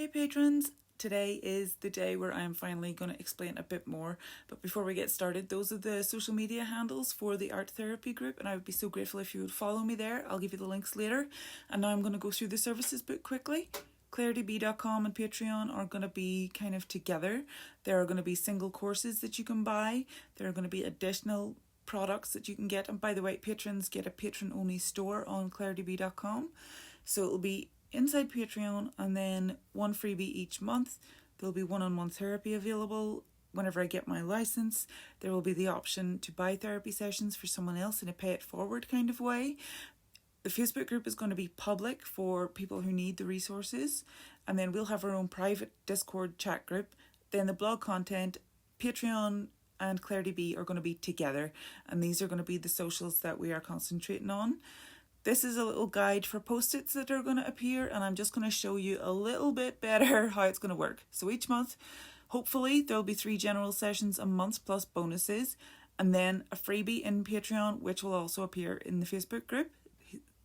Hey patrons! Today is the day where I'm finally going to explain a bit more, but before we get started, those are the social media handles for the art therapy group, and I would be so grateful if you would follow me there. I'll give you the links later. And now I'm going to go through the services book quickly. ClaireDB.com and Patreon are going to be kind of together. There are going to be single courses that you can buy. There are going to be additional products that you can get, and by the way, patrons get a patron only store on ClaireDB.com, so it'll be inside Patreon, and then one freebie each month. There'll be one-on-one therapy available. Whenever I get my license, there will be the option to buy therapy sessions for someone else in a pay it forward kind of way. The Facebook group is going to be public for people who need the resources, and then we'll have our own private Discord chat group. Then the blog content, Patreon and ClaireDB are going to be together, and these are going to be the socials that we are concentrating on. This is a little guide for post-its that are going to appear, and I'm just going to show you a little bit better how it's going to work. So each month, hopefully, there'll be 3 general sessions a month plus bonuses, and then a freebie in Patreon, which will also appear in the Facebook group.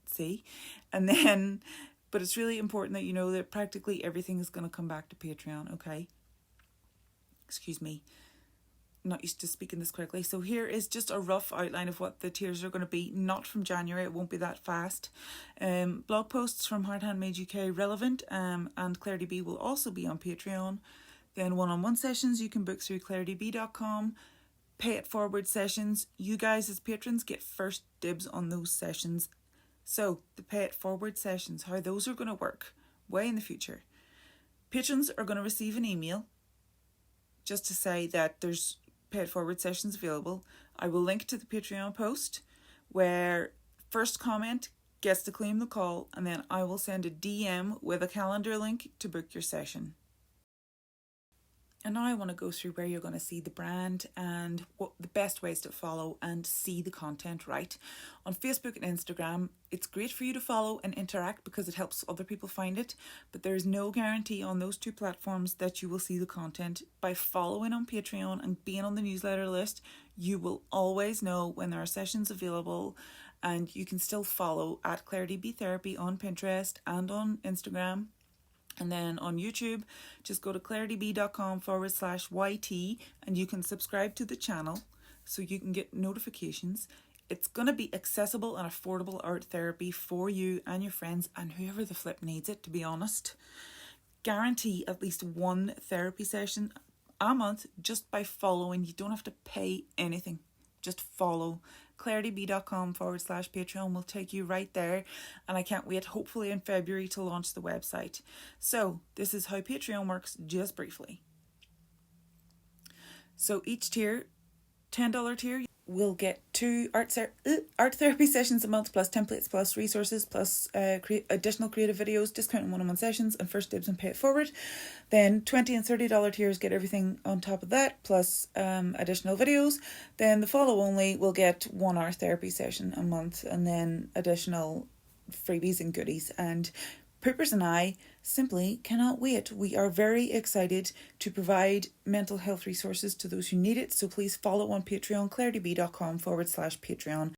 See? And then, but it's really important that you know that practically everything is going to come back to Patreon, okay? Excuse me. Not used to speaking this quickly. So here is just a rough outline of what the tiers are going to be, not from January, it won't be that fast. Blog posts from Heart Handmade UK relevant, and ClaireDB will also be on Patreon. Then one-on-one sessions you can book through clairedb.com. Pay it forward sessions, you guys as patrons get first dibs on those sessions. So the pay it forward sessions, how those are going to work way in the future. Patrons are going to receive an email just to say that there's pay it forward sessions available. I will link to the Patreon post where first comment gets to claim the call, and then I will send a DM with a calendar link to book your session. And now I want to go through where you're going to see the brand and what the best ways to follow and see the content right. On Facebook and Instagram, it's great for you to follow and interact because it helps other people find it, but there is no guarantee on those 2 platforms that you will see the content. By following on Patreon and being on the newsletter list, you will always know when there are sessions available, and you can still follow at ClaireDB Therapy on Pinterest and on Instagram. And then on YouTube, just go to clairedb.com/YT and you can subscribe to the channel so you can get notifications. It's going to be accessible and affordable art therapy for you and your friends and whoever the flip needs it, to be honest. Guarantee at least 1 therapy session a month just by following. You don't have to pay anything. Just follow. clairedb.com/Patreon will take you right there, and I can't wait, hopefully in February, to launch the website. So this is how Patreon works, just briefly. So each tier, $10 tier, will get 2 art therapy sessions a month, plus templates, plus resources, plus additional creative videos, discount on one-on-one sessions, and first dibs and pay it forward. Then $20 and $30 tiers get everything on top of that, plus additional videos. Then the follow only will get 1 art therapy session a month, and then additional freebies and goodies. And Poopers and I simply cannot wait. We are very excited to provide mental health resources to those who need it. So please follow on Patreon, clairedb.com/Patreon.